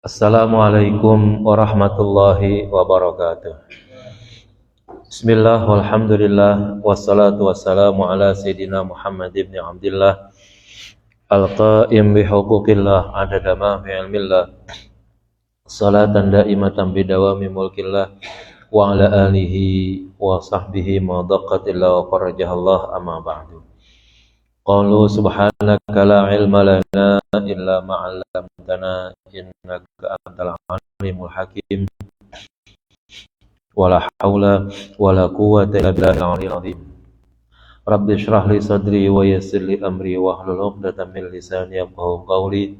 Assalamualaikum warahmatullahi wabarakatuh. Bismillah, walhamdulillah, wassalatu wassalamu ala sayyidina Muhammad ibn Abdillah al-qa'im bihuquqillah adada ma fi ilmillah salatan da'imatan bidawami mulkillah wa ala alihi wa sahbihi ma daqatillah wa farajahallah amma ba'du. Qalu subhanaka la ilma lana illa ma 'allamtana innaka antal alimul hakim. Wala haula wala quwwata illa billahil aliyyil azim. Rabbi shrah li sadri wa yassir li amri wahlul 'uqdatam min lisani yafqahu qawli.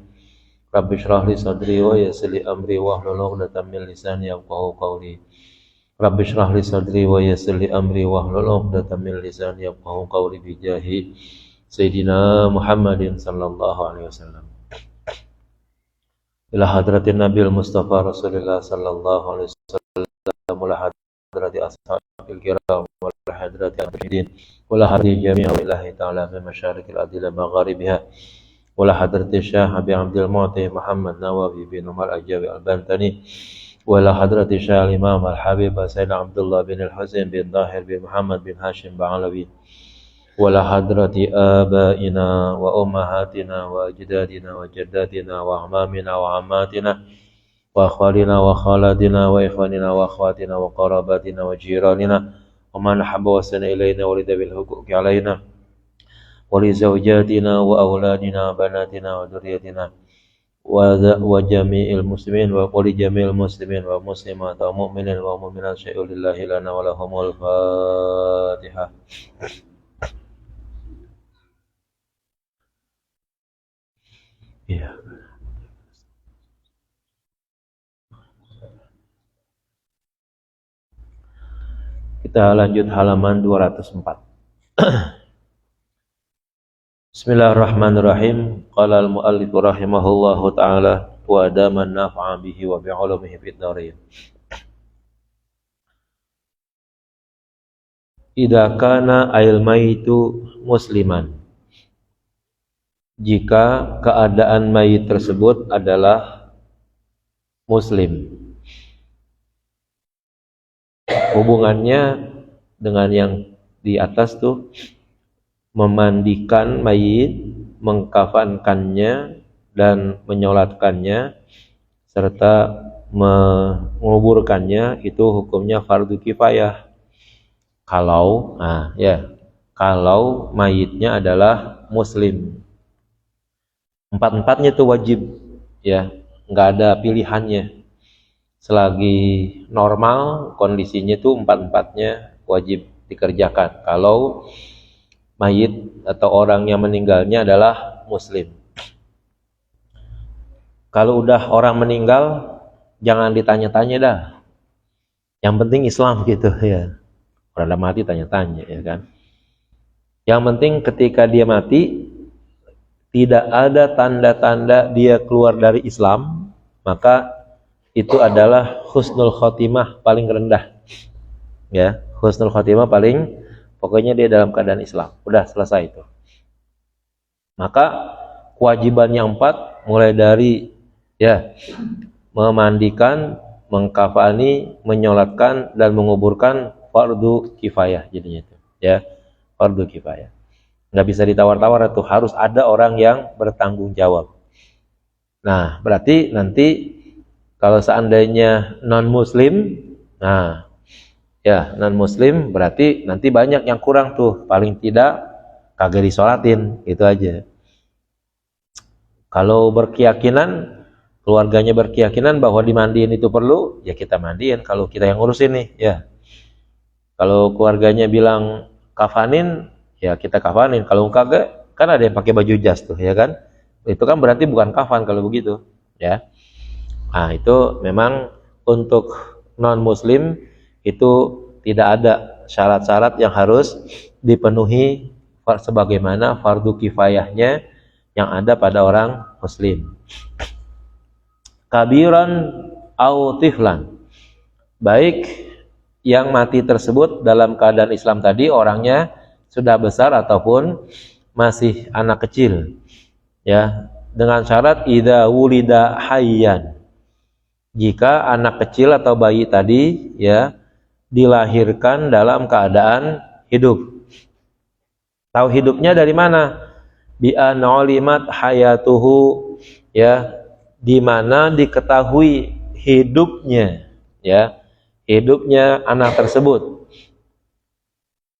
Rabbi shrah li sadri wa yassir li amri wahlul 'uqdatam min lisani yafqahu qawli. Rabbi shrah li sadri wa yassir li amri wahlul 'uqdatam min lisani yafqahu qawli bi jahi Sayyidina Muhammadin sallallahu alaihi wasallam. Ila hadratin Nabil Mustafa Rasulullah sallallahu alaihi wasallam, ila hadrati ashabil kiram, wala hadrati al-mu'minin, wala hadrati jami'a ilahi ta'ala min masyarikil adila magharibiha, wala hadrati Syekh Abi Abdul Mu'ti Muhammad Nawawi bin Umar Ajawi al-Bantani, wala hadrati Syekh Imam Al-Habib Sayyid Abdullah bin Al-Husain bin Dahir bin Muhammad bin Hashim Ba'alawi, wala hadrati abaina wa ummahatina wa ajdadina wa jaddatina wa amamina wa amatina wa akhwalina wa khalatina wa ikhwanina wa akhwatina wa qarabatina wa jiranina wa man habba wasana ilayna wa lidabil huquqi alayna wa li zawjatina wa auladina wa banatina wa dhurriyyatina wa jami'il muslimin wa li jami'il muslimin wa muslimat wa mu'minin wa mu'minat syai'ulillahi lana wa lahumul fatihah. Ya. Kita lanjut halaman 204. Bismillahirrahmanirrahim. Qala al-muallif rahimahullahu ta'ala wa adaman naf'a bihi wa bi'ulumihi fid dharain. Idza kana al-maitu musliman, jika keadaan mayit tersebut adalah muslim. Hubungannya dengan yang di atas tuh, memandikan mayit, mengkafankannya dan menyolatkannya serta menguburkannya itu hukumnya fardu kifayah. Kalau kalau mayitnya adalah muslim. Empat-empatnya itu wajib, ya, nggak ada pilihannya. Selagi normal kondisinya itu empat-empatnya wajib dikerjakan. Kalau mayit atau orang yang meninggalnya adalah muslim. Kalau udah orang meninggal, jangan ditanya-tanya dah. Yang penting Islam gitu ya. Orang udah mati tanya-tanya ya kan. Yang penting ketika dia mati, tidak ada tanda-tanda dia keluar dari Islam, maka itu adalah husnul khotimah paling rendah. Ya, husnul khotimah pokoknya dia dalam keadaan Islam. Udah selesai itu. Maka kewajiban yang 4 mulai dari memandikan, mengkafani, menyolatkan dan menguburkan fardu kifayah jadinya itu. Ya, fardu kifayah. Nggak bisa ditawar-tawar, itu harus ada orang yang bertanggung jawab. Nah, berarti nanti kalau seandainya non-muslim, non-muslim berarti nanti banyak yang kurang tuh, paling tidak kagak disolatin, gitu aja. Kalau berkeyakinan, keluarganya berkeyakinan bahwa dimandiin itu perlu, ya kita mandiin kalau kita yang ngurusin nih, ya. Kalau keluarganya bilang kafanin, ya kita kafanin. Kalau kagak, kan ada yang pakai baju jas tuh, ya kan? Itu kan berarti bukan kafan kalau begitu, ya. Nah, itu memang untuk non-muslim itu tidak ada syarat-syarat yang harus dipenuhi sebagaimana fardu kifayahnya yang ada pada orang muslim. Kabiran au tiflan, baik yang mati tersebut dalam keadaan Islam tadi orangnya sudah besar ataupun masih anak kecil, ya, dengan syarat idza wulida hayyan, jika anak kecil atau bayi tadi ya dilahirkan dalam keadaan hidup. Tahu hidupnya dari mana? Bi an ulimat hayatuhu, ya, di mana diketahui hidupnya, ya, hidupnya anak tersebut.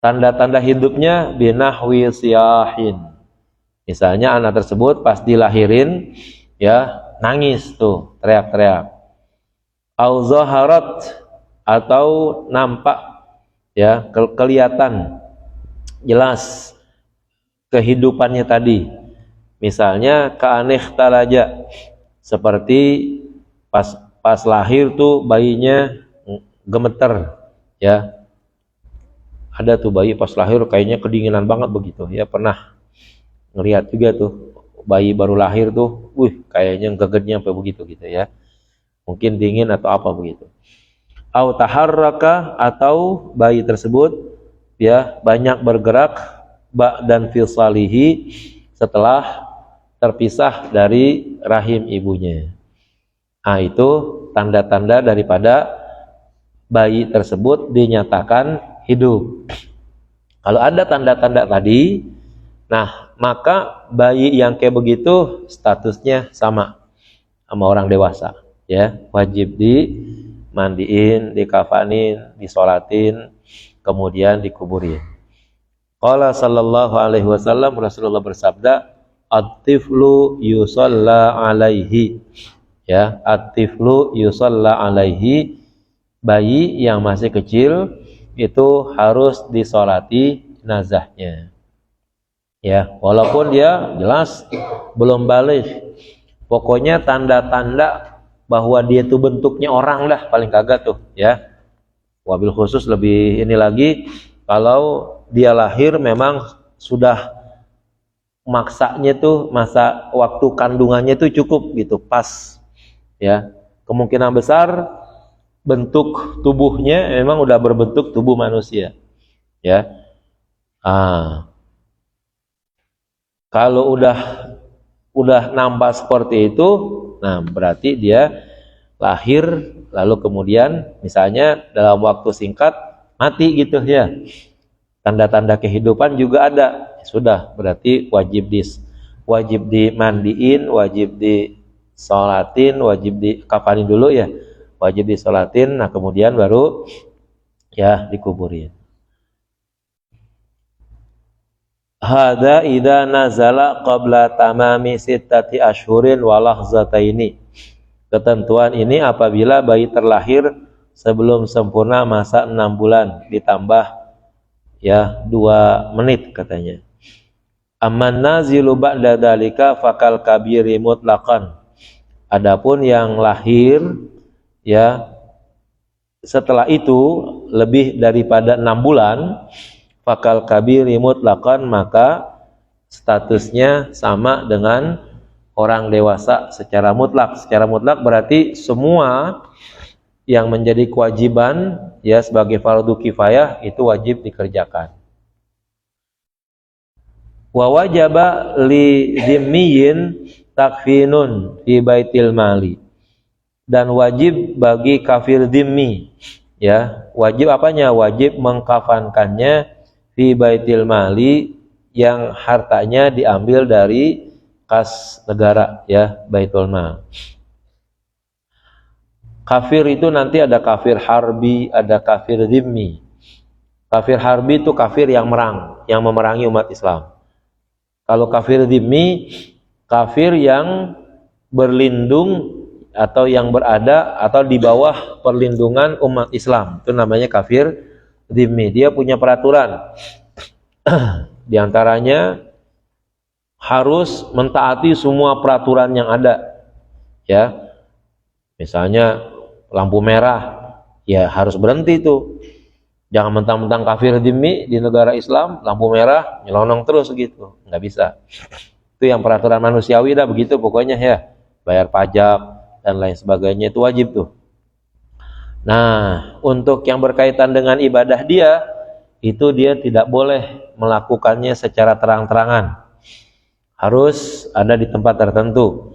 Tanda-tanda hidupnya binahwi siyahin. Misalnya anak tersebut pas dilahirin ya nangis tuh, teriak-teriak. Au zaharat, atau nampak ya kelihatan jelas kehidupannya tadi. Misalnya ka'anih talaja, seperti pas lahir tuh bayinya gemeter ya. Ada tuh bayi pas lahir kayaknya kedinginan banget begitu ya, pernah ngelihat juga tuh bayi baru lahir tuh, kayaknya gegednya sampai begitu gitu ya. Mungkin dingin atau apa begitu. Au taharraka, atau bayi tersebut ya banyak bergerak ba'dan fisalihi, setelah terpisah dari rahim ibunya. Nah, itu tanda-tanda daripada bayi tersebut dinyatakan hidup. Kalau ada tanda-tanda tadi, nah maka bayi yang kayak begitu statusnya sama orang dewasa, ya, wajib dimandiin, dikafanin, disolatin, kemudian dikuburin. Qala sallallahu alaihi wasallam, Rasulullah bersabda, at-tiflu yusalla alaihi, ya, at-tiflu yusalla alaihi, bayi yang masih kecil itu harus disolati jenazahnya, ya, walaupun dia jelas belum balik. Pokoknya tanda-tanda bahwa dia itu bentuknya orang lah paling kagak tuh, ya. Wabil khusus lebih ini lagi kalau dia lahir memang sudah maksanya tuh, masa waktu kandungannya tuh cukup gitu, pas ya. Kemungkinan besar bentuk tubuhnya memang udah berbentuk tubuh manusia, ya. Kalau udah nampak seperti itu, nah berarti dia lahir lalu kemudian misalnya dalam waktu singkat mati gitu ya. Tanda-tanda kehidupan juga ada. Sudah, berarti wajib dimandiin, wajib disolatin, wajib dikafanin dulu ya. Wajib disolatin, nah kemudian baru ya dikuburin. Hada idza nazala qabla tamami sittati ashhurin wa lahzataini. Ketentuan ini apabila bayi terlahir sebelum sempurna masa 6 bulan ditambah ya 2 menit katanya. Amman nazilu ba'da dzalika fakal kabiri mutlaqan. Adapun yang lahir ya setelah itu lebih daripada 6 bulan, fakal kabiri mutlaqan, maka statusnya sama dengan orang dewasa secara mutlak. Secara mutlak berarti semua yang menjadi kewajiban ya sebagai fardu kifayah itu wajib dikerjakan. Wa wajaba li dhimmiyin takfinun fi baitil mali, dan wajib bagi kafir dhimmi ya, wajib apanya? Wajib mengkafankannya fi baitil mali, yang hartanya diambil dari kas negara ya, baitul mal. Kafir itu nanti ada kafir harbi, ada kafir dhimmi. Kafir harbi itu kafir yang memerangi umat Islam. Kalau kafir dhimmi, kafir yang berlindung atau yang berada atau di bawah perlindungan umat Islam, itu namanya kafir dhimmi. Dia punya peraturan. Di antaranya harus mentaati semua peraturan yang ada, ya. Misalnya lampu merah, ya harus berhenti tuh. Jangan mentang-mentang kafir dhimmi di negara Islam, lampu merah nyelonong terus gitu, nggak bisa. Itu yang peraturan manusiawi dah begitu pokoknya ya. Bayar pajak dan lain sebagainya itu wajib tuh. Nah, untuk yang berkaitan dengan ibadah dia, itu dia tidak boleh melakukannya secara terang-terangan. Harus ada di tempat tertentu.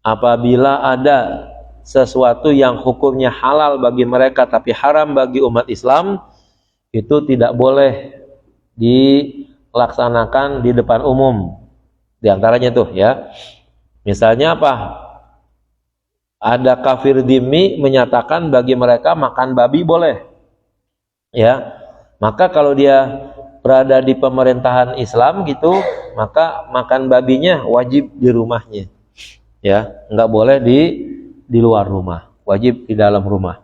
Apabila ada sesuatu yang hukumnya halal bagi mereka tapi haram bagi umat Islam, itu tidak boleh dilaksanakan di depan umum. Di antaranya tuh ya, misalnya apa? Ada kafir dhimmi menyatakan bagi mereka makan babi boleh, ya. Maka kalau dia berada di pemerintahan Islam gitu, maka makan babinya wajib di rumahnya, ya, nggak boleh di luar rumah, wajib di dalam rumah.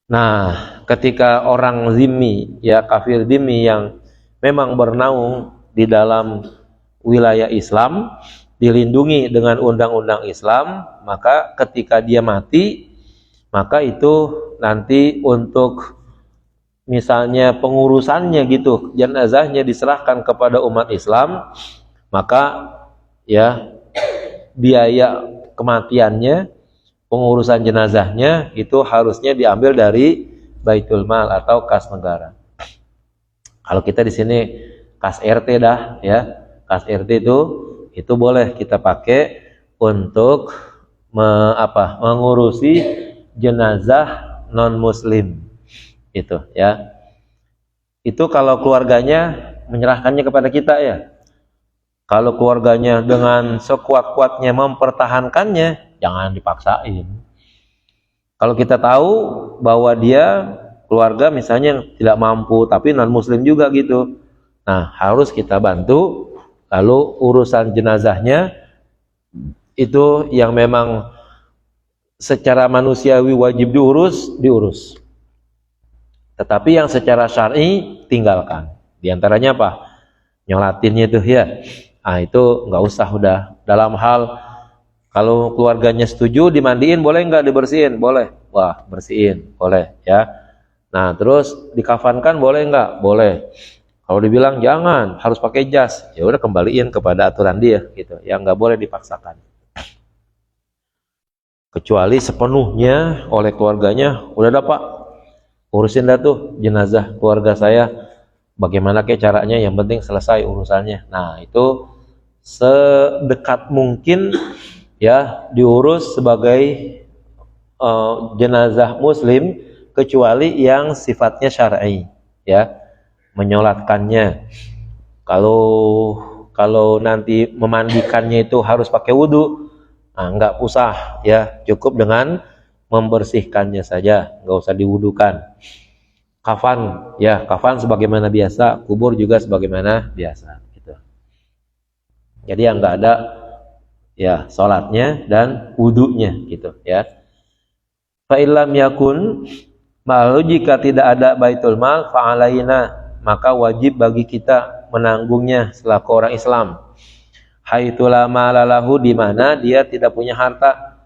Nah, ketika orang zimmi, ya kafir zimmi yang memang bernaung di dalam wilayah Islam, dilindungi dengan undang-undang Islam, maka ketika dia mati, maka itu nanti untuk misalnya pengurusannya gitu, jenazahnya diserahkan kepada umat Islam, maka ya biaya kematiannya, pengurusan jenazahnya itu harusnya diambil dari Baitul Mal atau kas negara. Kalau kita di sini kas RT dah ya, kas RT itu boleh kita pakai untuk mengurusi jenazah non muslim itu ya. Itu kalau keluarganya menyerahkannya kepada kita ya. Kalau keluarganya dengan sekuat-kuatnya mempertahankannya, jangan dipaksain. Kalau kita tahu bahwa dia keluarga misalnya tidak mampu tapi non muslim juga gitu, nah harus kita bantu. Lalu urusan jenazahnya itu yang memang secara manusiawi wajib diurus. Tetapi yang secara syar'i tinggalkan. Di antaranya apa? Nyolatinnya itu ya. Nah itu nggak usah, udah. Dalam hal kalau keluarganya setuju dimandiin boleh nggak, dibersihin? Boleh. Wah, bersihin boleh ya. Nah terus dikafankan boleh nggak? Boleh. Kalau dibilang jangan, harus pakai jas, ya udah kembaliin kepada aturan dia gitu. Yang nggak boleh dipaksakan. Kecuali sepenuhnya oleh keluarganya, udah dapat urusin dah tuh jenazah keluarga saya, bagaimana kayak caranya, yang penting selesai urusannya. Nah itu sedekat mungkin ya diurus sebagai jenazah muslim, kecuali yang sifatnya syar'i ya, menyolatkannya. Kalau nanti memandikannya itu harus pakai wudhu, nah, nggak usah ya, cukup dengan membersihkannya saja, nggak usah diwudukan. Kafan ya, kafan sebagaimana biasa, kubur juga sebagaimana biasa gitu. Jadi yang nggak ada ya sholatnya dan wudunya gitu ya. Fa illam yakun, malu jika tidak ada baitul mal, fa'alaina, maka wajib bagi kita menanggungnya selaku orang Islam. Haitsu la mala lahu, di mana dia tidak punya harta.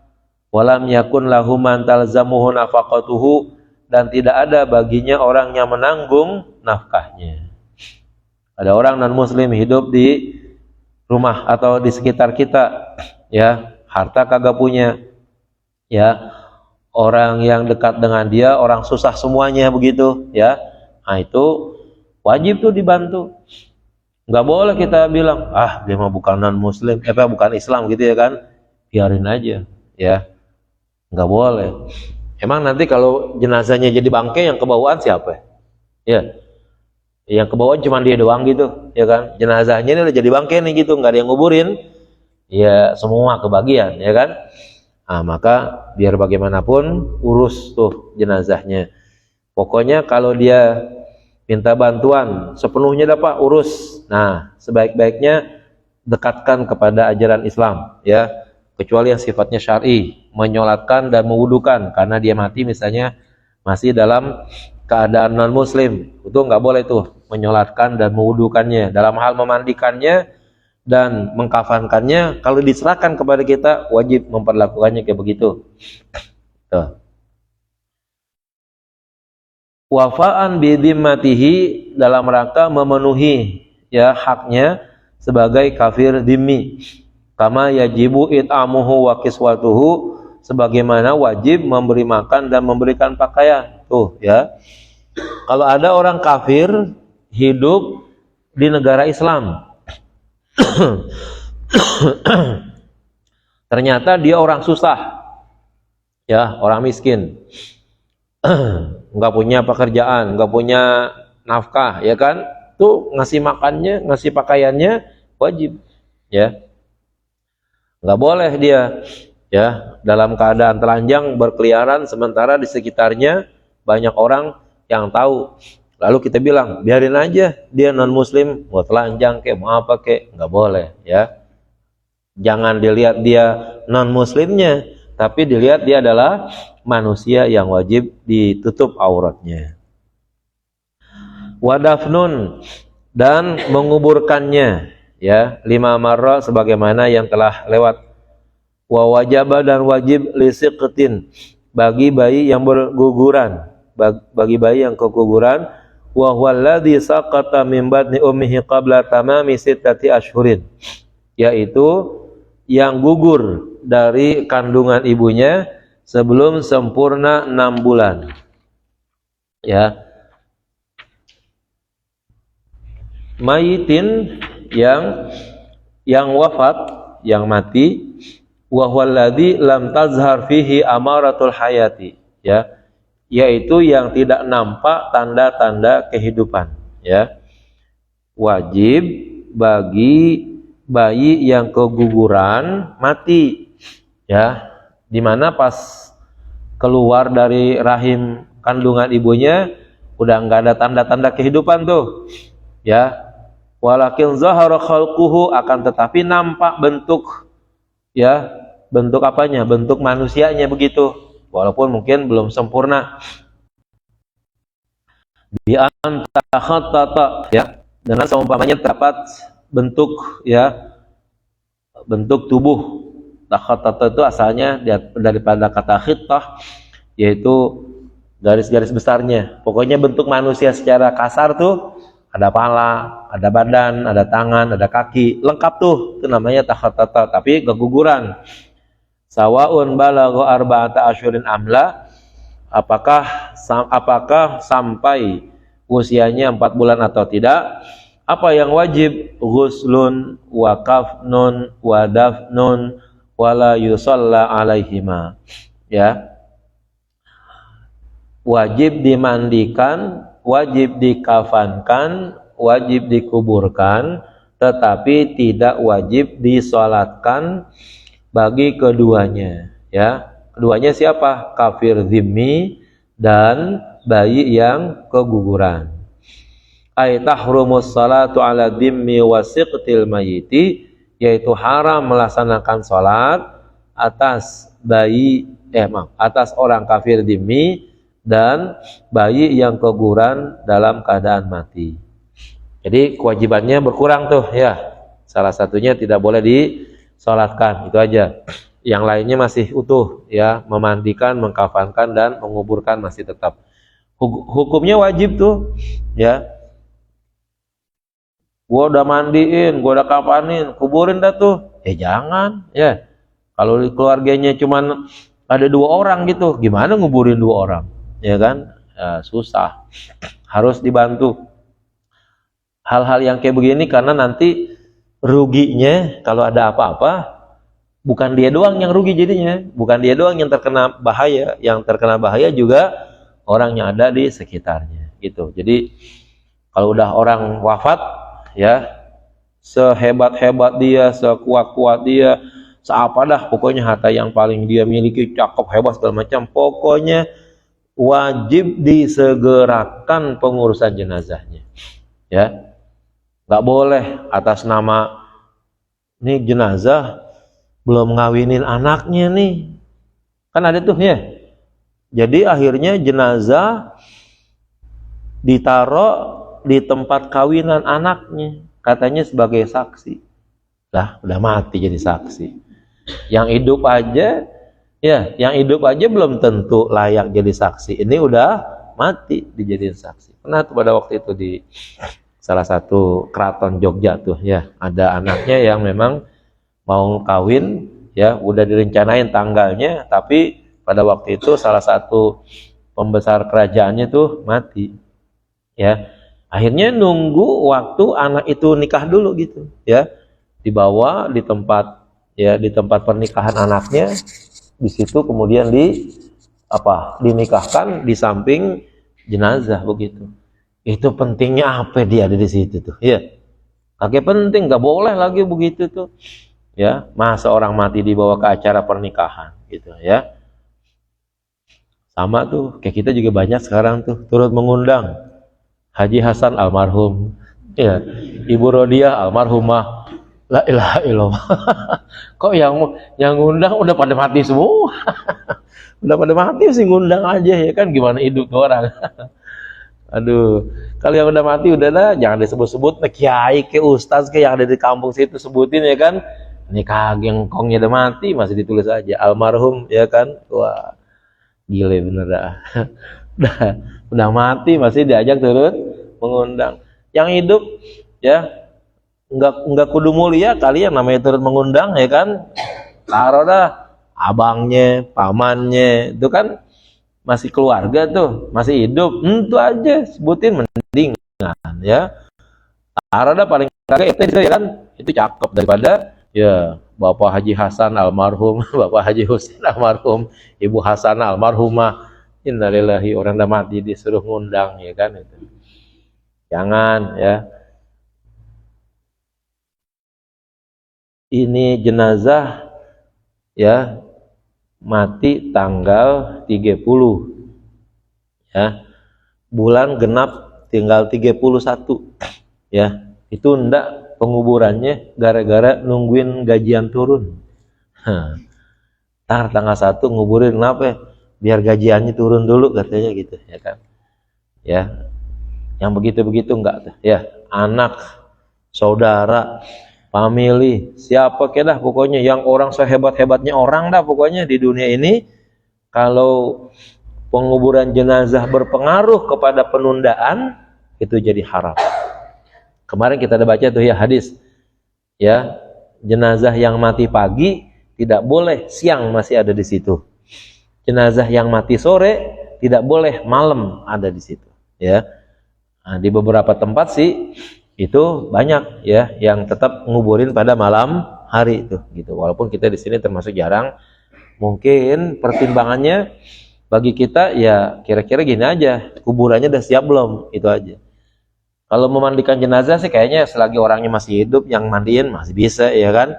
Walam yakun lahu man talzamuhu nafaqatuhu, dan tidak ada baginya orang yang menanggung nafkahnya. Ada orang non muslim hidup di rumah atau di sekitar kita ya, harta kagak punya ya, orang yang dekat dengan dia orang susah semuanya begitu ya. Nah itu wajib tuh dibantu. Nggak boleh kita bilang dia mah bukan non muslim, bukan Islam gitu ya kan, biarin aja ya. Nggak boleh. Emang nanti kalau jenazahnya jadi bangkai, yang kebawaan siapa? Ya, yang kebawaan cuma dia doang gitu, ya kan? Jenazahnya ini udah jadi bangkai nih gitu, nggak ada yang nguburin, ya semua kebagian, ya kan? Nah, maka biar bagaimanapun urus tuh jenazahnya. Pokoknya kalau dia minta bantuan sepenuhnya dapat urus. Nah, sebaik-baiknya dekatkan kepada ajaran Islam, ya. Kecuali yang sifatnya syar'i, menyolatkan dan mewudukan, karena dia mati misalnya masih dalam keadaan non muslim, itu nggak boleh tuh menyolatkan dan mewudukannya. Dalam hal memandikannya dan mengkafankannya, kalau diserahkan kepada kita wajib memperlakukannya kayak begitu. Tuh. Wafaan bidimmatihi, dalam rangka memenuhi ya haknya sebagai kafir dhimmi. Kama yajibu it'amuhu wa kiswatuhu, sebagaimana wajib memberi makan dan memberikan pakaian. Tuh ya. Kalau ada orang kafir hidup di negara Islam, ternyata dia orang susah, ya, orang miskin, nggak punya pekerjaan, nggak punya nafkah, ya kan? Tuh ngasih makannya, ngasih pakaiannya wajib, ya. Nggak boleh dia, ya, dalam keadaan telanjang berkeliaran sementara di sekitarnya banyak orang yang tahu. Lalu kita bilang biarin aja dia non muslim, mau telanjang kayak mau apa kayak, nggak boleh, ya. Jangan dilihat dia non muslimnya, tapi dilihat dia adalah manusia yang wajib ditutup auratnya. Wadafnun, dan menguburkannya, ya, 5 marra sebagaimana yang telah lewat. Wa wajaba, dan wajib lisiqtin, bagi bayi yang berguguran, bagi bayi yang keguguran. Wa huwallazi saqata min batni ummihi qabla tamami 6 ashhurin, yaitu yang gugur dari kandungan ibunya sebelum sempurna 6 bulan, ya. Mayitin, yang wafat, yang mati. Wa huwallazi lam tazhar fihi amaratul hayati, ya, yaitu yang tidak nampak tanda-tanda kehidupan, ya. Wajib bagi bayi yang keguguran mati, ya, dimana pas keluar dari rahim kandungan ibunya udah nggak ada tanda-tanda kehidupan tuh, ya. Walakin zahara khalquhu, akan tetapi nampak bentuk, ya, bentuk apanya, bentuk manusianya begitu, walaupun mungkin belum sempurna. Bi anta khattata, ya, dengan seumpamanya terdapat bentuk, ya, bentuk tubuh. Takhattata itu asalnya daripada kata khittah, yaitu garis-garis besarnya. Pokoknya bentuk manusia secara kasar tuh, ada pala, ada badan, ada tangan, ada kaki, lengkap tuh, itu namanya takhattata, tapi keguguran. Sawaun balagha arba'ata asyurin amla, apakah sampai usianya 4 bulan atau tidak. Apa yang wajib? Ghuslun wa kafnun wa dafnun wala yusalla alaihima, ya. Wajib dimandikan, wajib dikafankan, wajib dikuburkan, tetapi tidak wajib disolatkan bagi keduanya, ya. Keduanya siapa? Kafir zimmi dan bayi yang keguguran. Ay tahrumus salatu ala dhimmi wasiqtil mayiti, yaitu haram melaksanakan salat atas atas orang kafir dhimmi dan bayi yang keguguran dalam keadaan mati. Jadi kewajibannya berkurang tuh, ya. Salah satunya tidak boleh disalatkan, itu aja. Yang lainnya masih utuh, ya, memandikan, mengkafankan dan menguburkan masih tetap. Hukumnya wajib tuh, ya. Gua udah mandiin, gua udah kapanin, kuburin dah tuh. Jangan, ya. Kalau di keluarganya cuman ada 2 orang gitu, gimana nguburin 2 orang, ya kan? Ya, susah. Harus dibantu. Hal-hal yang kayak begini karena nanti ruginya kalau ada apa-apa bukan dia doang yang rugi jadinya, bukan dia doang yang terkena bahaya juga orang yang ada di sekitarnya gitu. Jadi kalau udah orang wafat, ya, sehebat-hebat dia, sekuat-kuat dia, seapa dah, pokoknya harta yang paling dia miliki, cakep, hebat, segala macam, pokoknya wajib disegerakan pengurusan jenazahnya, ya. Nggak boleh atas nama nih jenazah belum ngawinin anaknya nih, kan ada tuh, ya. Jadi akhirnya jenazah ditaruh di tempat kawinan anaknya, katanya sebagai saksi. Lah, udah mati jadi saksi. Yang hidup aja, ya, yang hidup aja belum tentu layak jadi saksi. Ini udah mati dijadiin saksi. Pernah tuh pada waktu itu di salah satu keraton Jogja tuh, ya, ada anaknya yang memang mau kawin, ya, udah direncanain tanggalnya, tapi pada waktu itu salah satu pembesar kerajaannya tuh mati, ya. Akhirnya nunggu waktu anak itu nikah dulu gitu, ya. Dibawa di tempat, ya, di tempat pernikahan anaknya, Di situ kemudian dinikahkan di samping jenazah begitu. Itu pentingnya apa dia ada di situ tuh, ya. Kagak penting, nggak boleh lagi begitu tuh. Ya, masa orang mati dibawa ke acara pernikahan gitu ya. Sama tuh, kayak kita juga banyak sekarang tuh turut mengundang Haji Hasan almarhum, ya, Ibu Rodiah almarhumah. La ilaha illallah. Kok yang ngundang udah pada mati semua? Udah pada mati sih ngundang aja ya kan, gimana hidup orang. Aduh, kalau yang udah mati udah lah, jangan disebut-sebut kiai ke ustaz ke yang ada di kampung situ sebutin ya kan. Ini kagak ngkongnya udah mati masih ditulis aja almarhum ya kan. Wah, gile bener dah. udah mati masih diajak turut mengundang. Yang hidup ya enggak kudu mulia kali yang namanya turut mengundang ya kan. Taruh dah abangnya, pamannya, itu kan masih keluarga tuh, masih hidup, itu aja sebutin mendingan ya. Taruh dah paling kagak itu ya kan, itu cakep daripada ya Bapak Haji Hasan almarhum, Bapak Haji Husin almarhum, Ibu Hasan almarhumah. Innalillahi, orang udah mati disuruh ngundang ya kan itu. Jangan ya. Ini jenazah ya mati tanggal 30 ya. Bulan genap tinggal 31 ya. Itu ndak penguburannya gara-gara nungguin gajian turun. Tar tanggal 1 nguburin kenapa ya? Biar gajiannya turun dulu katanya gitu ya kan. Ya. Yang begitu-begitu enggak tuh ya. Anak, saudara, family, siapa dah pokoknya yang orang sehebat-hebatnya orang dah pokoknya di dunia ini, kalau penguburan jenazah berpengaruh kepada penundaan itu jadi haram. Kemarin kita udah baca tuh ya hadis ya, jenazah yang mati pagi tidak boleh siang masih ada di situ. Jenazah yang mati sore tidak boleh malam ada di situ ya. Nah, di beberapa tempat sih itu banyak ya yang tetap nguburin pada malam hari itu gitu. Walaupun kita di sini termasuk jarang, mungkin pertimbangannya bagi kita ya kira-kira gini aja, kuburannya udah siap belum, itu aja. Kalau memandikan jenazah sih kayaknya selagi orangnya masih hidup yang mandiin masih bisa ya kan.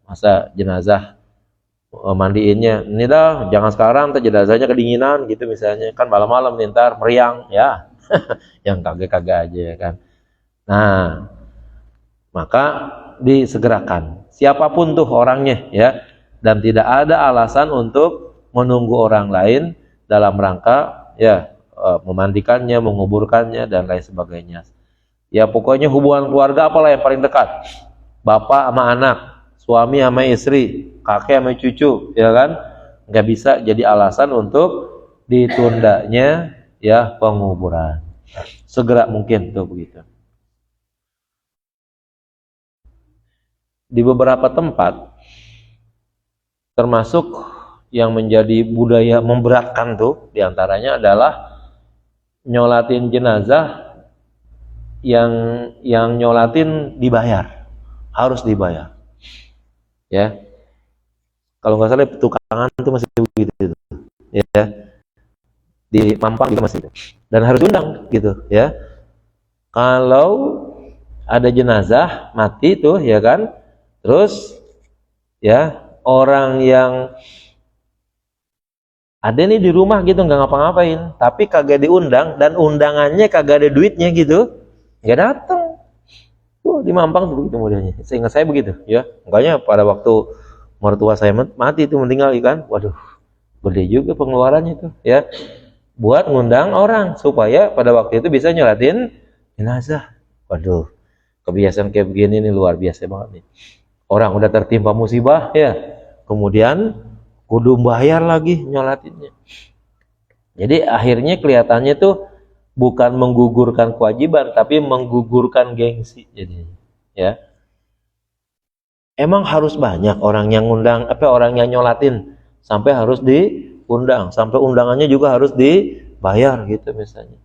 Masa jenazah mandiinnya ini dah jangan sekarang, ntar jenazahnya kedinginan gitu misalnya kan, malam-malam nih ntar meriang ya. Yang kagak-kagak aja ya kan. Nah, maka disegerakan siapapun tuh orangnya ya, dan tidak ada alasan untuk menunggu orang lain dalam rangka ya memandikannya, menguburkannya dan lain sebagainya. Ya pokoknya hubungan keluarga apalah yang paling dekat, bapak sama anak, suami sama istri, kakek sama cucu ya kan, nggak bisa jadi alasan untuk ditundanya ya penguburan. Segera mungkin tuh begitu. Di beberapa tempat termasuk yang menjadi budaya memberatkan tuh diantaranya adalah nyolatin jenazah yang nyolatin dibayar, harus dibayar ya. Kalau nggak salah tukangan itu masih begitu ya, di Mampang juga masih, dan harus diundang gitu ya. Kalau ada jenazah mati tuh ya kan, terus ya orang yang ada nih di rumah gitu nggak ngapa-ngapain, tapi kagak diundang dan undangannya kagak ada duitnya gitu, nggak datang. Tuh di Mampang tuh begitu modelnya. Seingat saya begitu ya. Makanya pada waktu mertua saya mati itu meninggal kan, waduh gede juga pengeluarannya tuh ya, buat ngundang orang supaya pada waktu itu bisa nyolatin jenazah. Waduh, kebiasaan kayak begini nih luar biasa banget nih. Orang udah tertimpa musibah ya, kemudian kudu bayar lagi nyolatinnya. Jadi akhirnya kelihatannya tuh bukan menggugurkan kewajiban, tapi menggugurkan gengsi jadinya ya. Emang harus banyak orang yang ngundang, orang yang nyolatin sampai harus diundang, sampai undangannya juga harus dibayar gitu misalnya.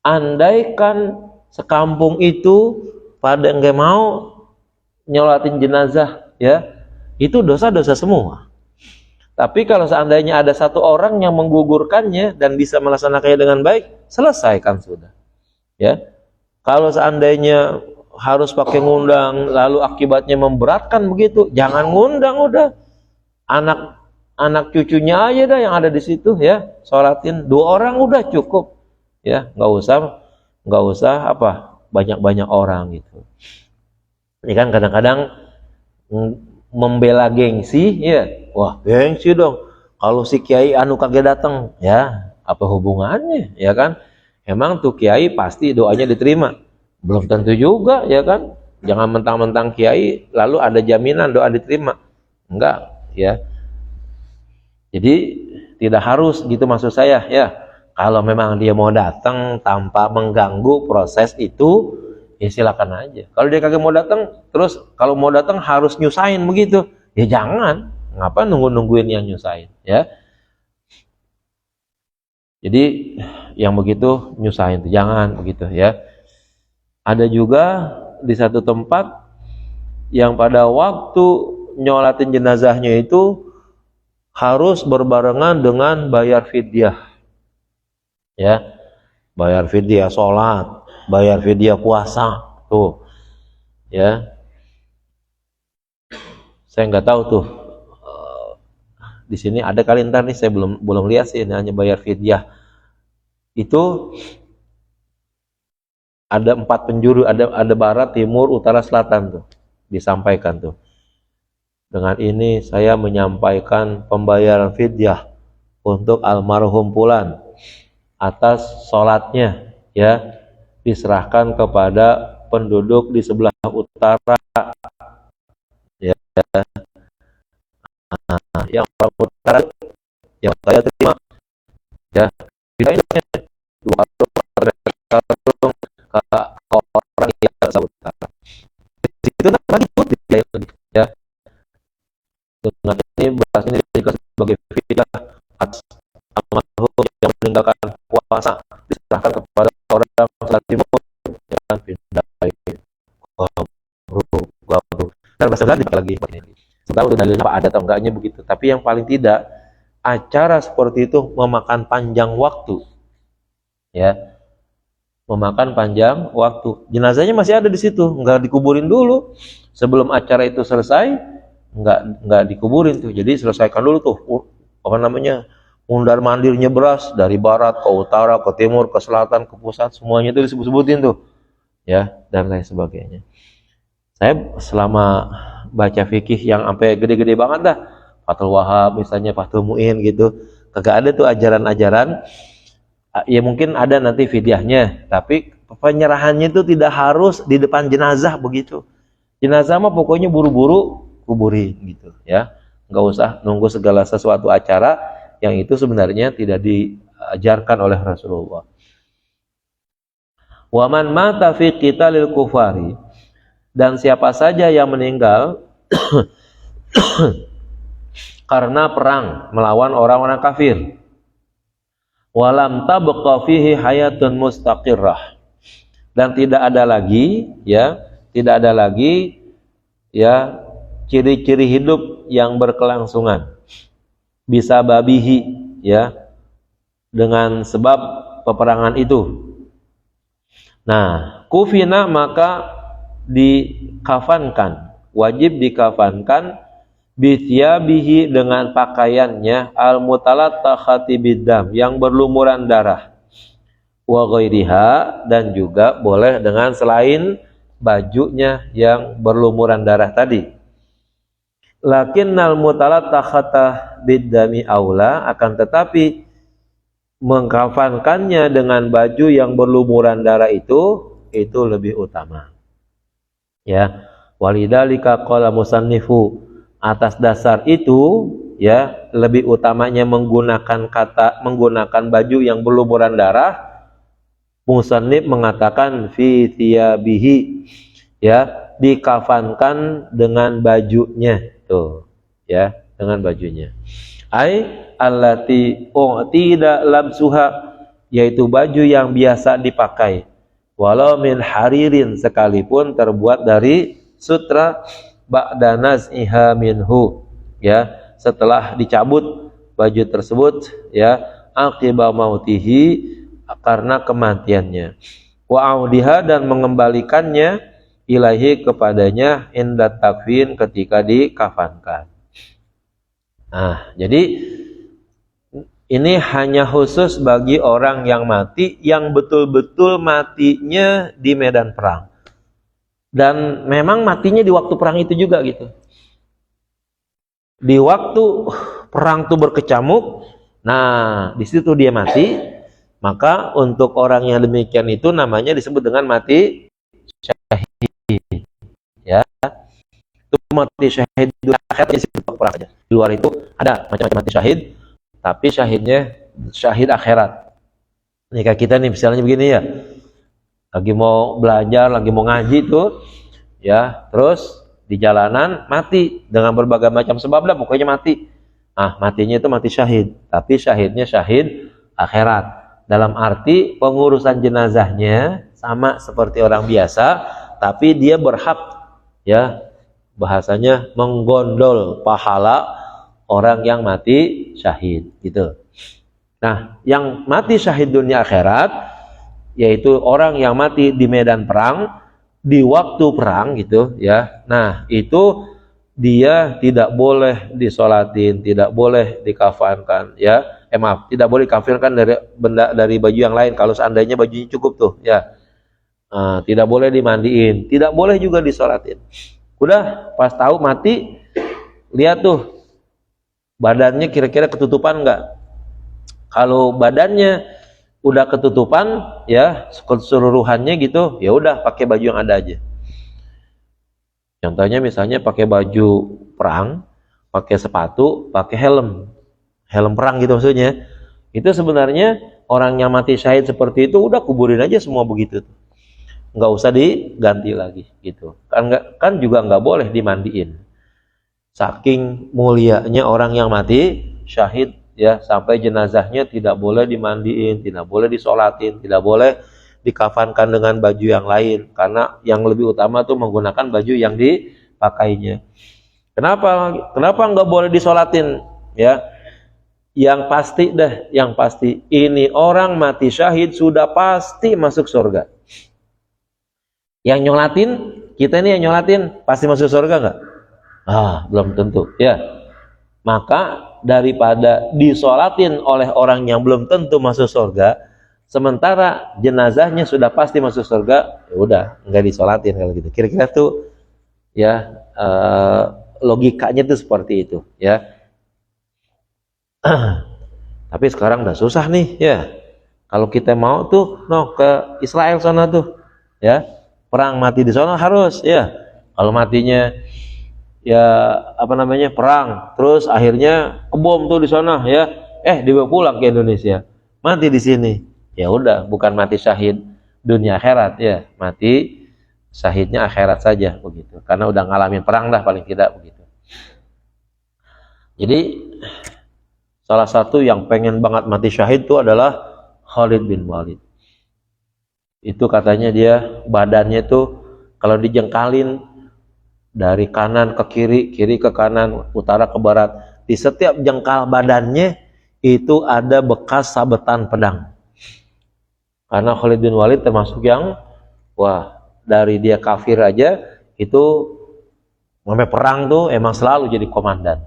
Andaikan sekampung itu pada nggak mau nyolatin jenazah ya, itu dosa-dosa semua. Tapi kalau seandainya ada satu orang yang menggugurkannya dan bisa melaksanakannya dengan baik, selesaikan sudah. Ya, kalau seandainya harus pakai ngundang, lalu akibatnya memberatkan begitu, jangan ngundang, udah anak cucunya aja dah yang ada di situ, ya, sholatin 2 orang udah cukup, ya, nggak usah banyak orang gitu. Ini kan kadang-kadang membela gengsi, ya, wah gengsi dong, kalau si kiai anu kagak datang, ya, apa hubungannya, ya kan? Emang tuh kiai pasti doanya diterima? Belum tentu juga, ya kan? Jangan mentang-mentang kiai lalu ada jaminan doa diterima. Enggak, ya. Jadi tidak harus gitu maksud saya, ya. Kalau memang dia mau datang tanpa mengganggu proses itu, ya silakan aja. Kalau dia kagak mau datang, terus kalau mau datang harus nyusahin begitu, ya jangan. Ngapa nungguin yang nyusahin, ya? Jadi yang begitu nyusahin itu jangan begitu, ya. Ada juga di satu tempat yang pada waktu nyolatin jenazahnya itu harus berbarengan dengan bayar fidyah, ya, bayar fidyah sholat, bayar fidyah puasa, tuh, ya. Saya nggak tahu tuh di sini ada kali ntar nih, saya belum lihat sih, ini hanya bayar fidyah. Itu ada 4 penjuru, ada barat, timur, utara, selatan tuh disampaikan tuh. Dengan ini saya menyampaikan pembayaran fidyah untuk almarhum fulan atas sholatnya, ya, diserahkan kepada penduduk di sebelah utara, ya. Nah, yang utara yang saya terima, ya, bedanya 2 karung ke orang yang sebelah utara. Di situ lagi ya. Dengan ini beras ini juga sebagai fidyah atas almarhum yang meninggalkan puasa, diserahkan kepada orang sholat timur, jangan pindah gabru. Dan bahasa Arab lagi ini. Sebentar untuk dalilnya apa ada atau enggaknya begitu. Tapi yang paling tidak, acara seperti itu memakan panjang waktu, ya, memakan panjang waktu. Jenazahnya masih ada di situ, nggak dikuburin dulu sebelum acara itu selesai, nggak dikuburin tuh. Jadi selesaikan dulu tuh mundar mandirnya beras dari barat ke utara, ke timur, ke selatan, ke pusat, semuanya itu disebut-sebutin tuh, ya, dan lain sebagainya. Saya selama baca fikih yang sampai gede-gede banget dah, Fathul Wahab misalnya, Fathul Mu'in gitu, kagak ada tuh ajaran-ajaran. Ya mungkin ada nanti fidyahnya, tapi penyerahannya itu tidak harus di depan jenazah begitu. Jenazah mah pokoknya buru-buru kuburin gitu, ya. Nggak usah nunggu segala sesuatu acara yang itu sebenarnya tidak diajarkan oleh Rasulullah. Wa man mata fi qitalil kufari, dan siapa saja yang meninggal karena perang melawan orang-orang kafir, walam tabqa fihi hayatun mustaqirrah, dan tidak ada lagi ciri-ciri hidup yang berkelangsungan, bisa babihi, ya, dengan sebab peperangan itu. Nah, kufina, maka dikafankan, wajib dikafankan, bithiyabihi, dengan pakaiannya, al-mutalattakhati biddam, yang berlumuran darah, wa ghairiha, dan juga boleh dengan selain bajunya yang berlumuran darah tadi. Lakinnal mutalattakhata biddami aula, akan tetapi mengkafankannya dengan baju yang berlumuran darah itu lebih utama, ya. Walidzalika qala musannifu, atas dasar itu, ya, lebih utamanya menggunakan baju yang berlumuran darah, musannif mengatakan fi thiyabihi, ya, dikafankan dengan bajunya tuh, ya, dengan bajunya. Ai allati u'tida labsuha, yaitu baju yang biasa dipakai, walau min haririn, sekalipun terbuat dari sutra, ba'da naz'iha minhu, ya, setelah dicabut baju tersebut, ya, aqiba mautihi, karena kematiannya, wa audiha, dan mengembalikannya ilahi, kepadanya, inda takfin, ketika dikafankan. Nah, jadi ini hanya khusus bagi orang yang mati, yang betul-betul matinya di medan perang. Dan memang matinya di waktu perang itu juga gitu. Di waktu perang itu berkecamuk, nah di situ dia mati. Maka untuk orang yang demikian itu namanya disebut dengan mati syahid. Ya, itu mati syahid di akhirat disebut perang aja. Di luar itu ada macam-macam mati syahid, tapi syahidnya syahid akhirat. Jika kita nih misalnya begini ya, lagi mau belajar, lagi mau ngaji tuh, ya, terus di jalanan mati dengan berbagai macam sebab lah, pokoknya mati. Nah, matinya itu mati syahid, tapi syahidnya syahid akhirat. Dalam arti pengurusan jenazahnya sama seperti orang biasa, tapi dia berhak, ya, bahasanya menggondol pahala orang yang mati syahid, gitu. Nah, yang mati syahid dunia akhirat, yaitu orang yang mati di medan perang, di waktu perang gitu ya. Nah, itu dia tidak boleh disolatin, tidak boleh dikafankan ya. Maaf, tidak boleh dikafankan dari benda, dari baju yang lain kalau seandainya bajunya cukup tuh ya. Tidak boleh dimandiin, tidak boleh juga disolatin. Udah pas tahu mati, lihat tuh badannya kira-kira ketutupan enggak. Kalau badannya udah ketutupan ya keseluruhannya gitu, ya udah pakai baju yang ada aja. Contohnya misalnya pakai baju perang, pakai sepatu, pakai helm perang gitu maksudnya. Itu sebenarnya orang yang mati syahid seperti itu udah kuburin aja semua begitu, nggak usah diganti lagi gitu. Kan juga nggak boleh dimandiin. Saking mulianya orang yang mati syahid, ya, sampai jenazahnya tidak boleh dimandiin, tidak boleh disolatin, tidak boleh dikafankan dengan baju yang lain, karena yang lebih utama tuh menggunakan baju yang dipakainya. Kenapa nggak boleh disolatin? Ya, yang pasti deh, yang pasti ini orang mati syahid sudah pasti masuk surga. Yang nyolatin, kita ini yang nyolatin pasti masuk surga nggak? Belum tentu. Ya, maka daripada disolatin oleh orang yang belum tentu masuk surga, sementara jenazahnya sudah pasti masuk surga, ya udah nggak disolatin kalau gitu. Kira-kira tuh ya logikanya tuh seperti itu ya. Tapi sekarang udah susah nih ya. Kalau kita mau tuh ke Israel sana tuh ya, perang mati di sana harus ya. Kalau matinya ya perang, terus akhirnya kebom tuh di sana ya, dibawa pulang ke Indonesia, mati di sini, ya udah bukan mati syahid dunia akhirat ya, mati syahidnya akhirat saja begitu, karena udah ngalamin perang dah paling tidak begitu. Jadi salah satu yang pengen banget mati syahid itu adalah Khalid bin Walid. Itu katanya dia badannya tuh kalau dijengkalin dari kanan ke kiri, kiri ke kanan, utara ke barat, di setiap jengkal badannya itu ada bekas sabetan pedang. Karena Khalid bin Walid termasuk yang, dari dia kafir aja itu sampai perang tuh emang selalu jadi komandan.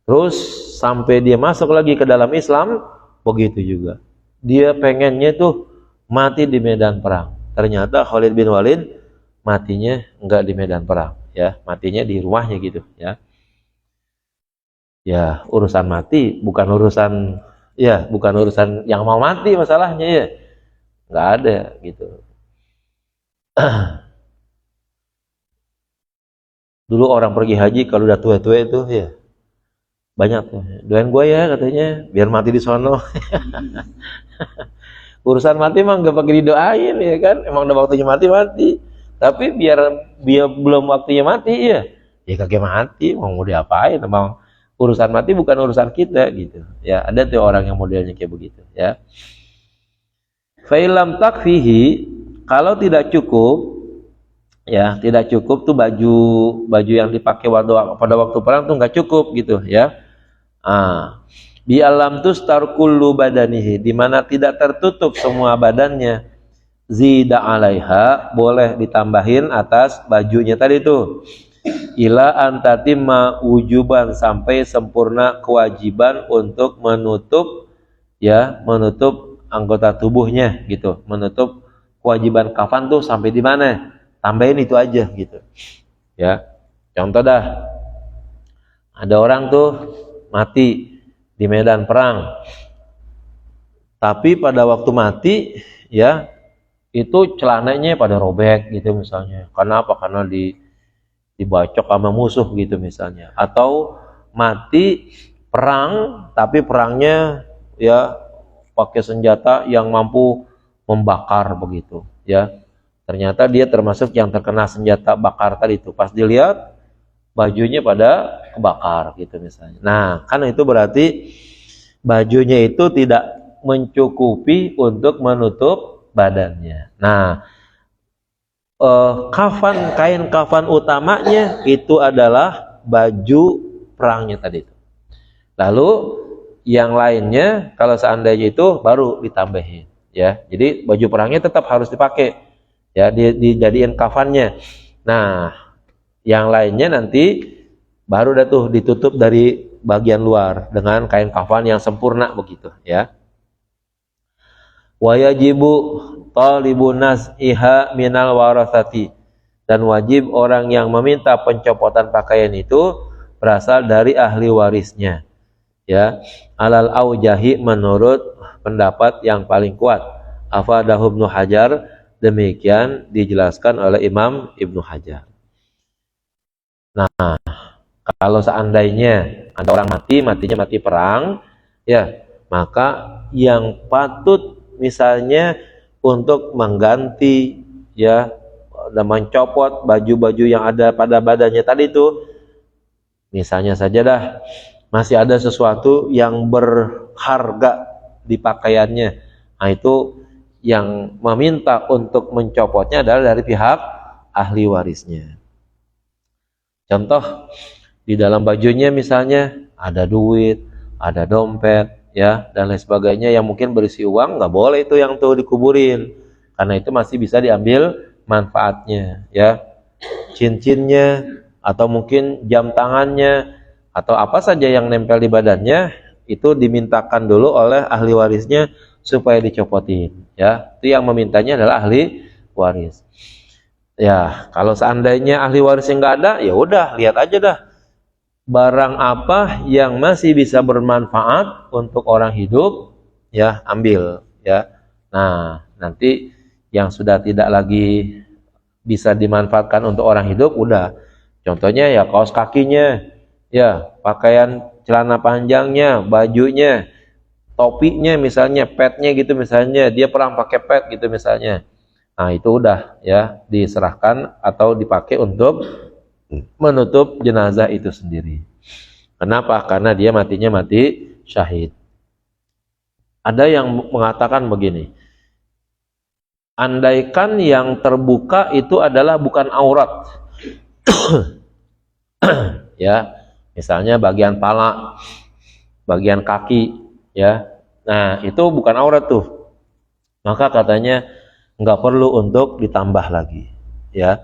Terus sampai dia masuk lagi ke dalam Islam, begitu juga. Dia pengennya tuh mati di medan perang. Ternyata Khalid bin Walid matinya enggak di medan perang. Ya, matinya di rumahnya gitu ya. Ya, urusan mati bukan urusan yang mau mati masalahnya ya. Enggak ada gitu. Dulu orang pergi haji kalau udah tua-tua itu ya banyak tuh. Doain gue ya katanya biar mati di sono. Urusan mati emang enggak pakai didoain ya kan. Emang udah waktunya mati. Tapi biar belum waktunya mati ya kagak mati, mau diapain? Emang urusan mati bukan urusan kita gitu. Ya, ada tuh orang yang modelnya kayak begitu ya. Fa'ilam takfihi, kalau tidak cukup tuh baju yang dipakai pada waktu perang tuh nggak cukup gitu ya. Bi alam tustar kullu badanihi, di mana tidak tertutup semua badannya. Zida alaiha, boleh ditambahin atas bajunya tadi itu. Ila antatimma wujuban, sampai sempurna kewajiban untuk menutup anggota tubuhnya gitu. Menutup kewajiban kafan tuh sampai di mana? Tambahin itu aja gitu. Ya. Contoh dah. Ada orang tuh mati di medan perang. Tapi pada waktu mati ya, itu celananya pada robek gitu misalnya. Karena apa? Karena dibacok sama musuh gitu misalnya, atau mati perang tapi perangnya ya pakai senjata yang mampu membakar begitu ya, ternyata dia termasuk yang terkena senjata bakar tadi itu. Pas dilihat bajunya pada kebakar gitu misalnya. Nah kan itu berarti bajunya itu tidak mencukupi untuk menutup badannya. Nah kain kafan utamanya itu adalah baju perangnya tadi itu. Lalu yang lainnya kalau seandainya itu baru ditambahin ya. Jadi baju perangnya tetap harus dipakai ya, dijadiin kafannya. Nah, yang lainnya nanti baru dah tuh ditutup dari bagian luar dengan kain kafan yang sempurna begitu ya. Wa yajibu talibun nas'iha minal warasati, dan wajib orang yang meminta pencopotan pakaian itu berasal dari ahli warisnya ya, alal aujahi, menurut pendapat yang paling kuat. Afadahu Ibnu Hajar, demikian dijelaskan oleh Imam Ibnu Hajar. Nah, kalau seandainya ada orang matinya mati perang ya, maka yang patut misalnya untuk mengganti ya dan mencopot baju-baju yang ada pada badannya tadi itu, misalnya saja dah masih ada sesuatu yang berharga di pakaiannya, nah itu yang meminta untuk mencopotnya adalah dari pihak ahli warisnya. Contoh, di dalam bajunya misalnya ada duit, ada dompet ya dan lain sebagainya yang mungkin berisi uang, nggak boleh itu yang tuh dikuburin, karena itu masih bisa diambil manfaatnya ya. Cincinnya atau mungkin jam tangannya atau apa saja yang nempel di badannya itu dimintakan dulu oleh ahli warisnya supaya dicopotin ya. Itu yang memintanya adalah ahli waris ya. Kalau seandainya ahli warisnya nggak ada, ya udah lihat aja dah barang apa yang masih bisa bermanfaat untuk orang hidup ya, ambil ya. Nah nanti yang sudah tidak lagi bisa dimanfaatkan untuk orang hidup udah, contohnya ya kaos kakinya ya, pakaian celana panjangnya, bajunya, topinya misalnya, petnya gitu misalnya, dia perang pakai pet gitu misalnya. Nah itu udah ya diserahkan atau dipakai untuk menutup jenazah itu sendiri. Kenapa? Karena dia matinya mati syahid. Ada yang mengatakan begini, andaikan yang terbuka itu adalah bukan aurat ya, misalnya bagian pala, bagian kaki ya, nah itu bukan aurat tuh, maka katanya nggak perlu untuk ditambah lagi ya,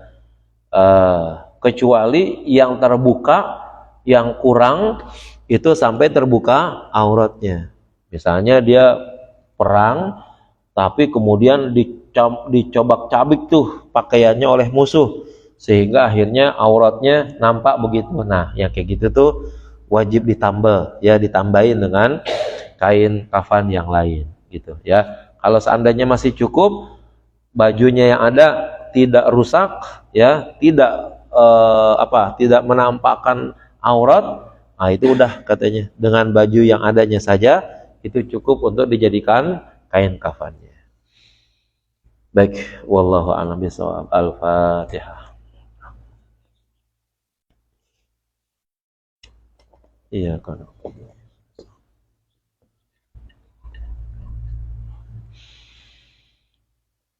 kecuali yang terbuka yang kurang itu sampai terbuka auratnya. Misalnya dia perang tapi kemudian dicobak-cabik tuh pakaiannya oleh musuh sehingga akhirnya auratnya nampak begitu. Nah yang kayak gitu tuh wajib ditambah ya, ditambahin dengan kain kafan yang lain gitu ya. Kalau seandainya masih cukup bajunya yang ada tidak rusak ya, tidak tidak menampakkan aurat, nah itu udah katanya dengan baju yang adanya saja itu cukup untuk dijadikan kain kafannya. Baik, wallahu a'lam bishawab. Al-Fatihah. Iya kan.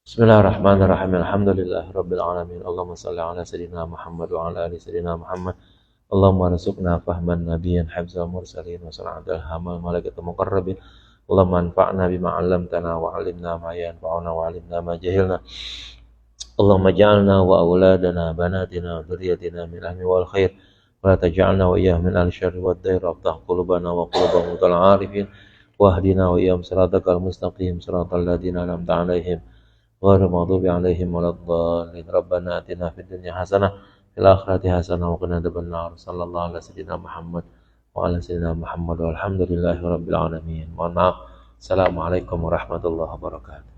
Bismillahirrahmanirrahim. Alhamdulillahirabbil alamin. Allahumma shalli ala sayidina Muhammad wa ala ali sayidina Muhammad. Allahumma arzuqna fahman nabiyyin hifzal mursalin wa sana'atal hamal malaikatul muqarrabin. Allahumma anfa'na bima 'allamtana wa 'allimna ma yanfa'una wa 'allimna ma jahilna. Allahumma ja'alna wa auladana banatina wa dhurriyyatina min ahli wal khair wa la taj'alna wa iyyahum min ahli syarri wad dair. Aftah qulubana wa quluba mutal 'arifin wahdina wa iyyahum siratal mustaqim siratal ladzina an'amta 'alaihim ghairil maghdubi 'alaihim waladdallin. Rabbana atina fid dunya hasanah fil akhirati hasanah wa qina adzabannar. Sallallahu ala sayyidina Muhammad wa ala sayyidina Muhammad walhamdulillahi rabbil alamin. Mohon maaf. Assalamualaikum warahmatullahi wabarakatuh.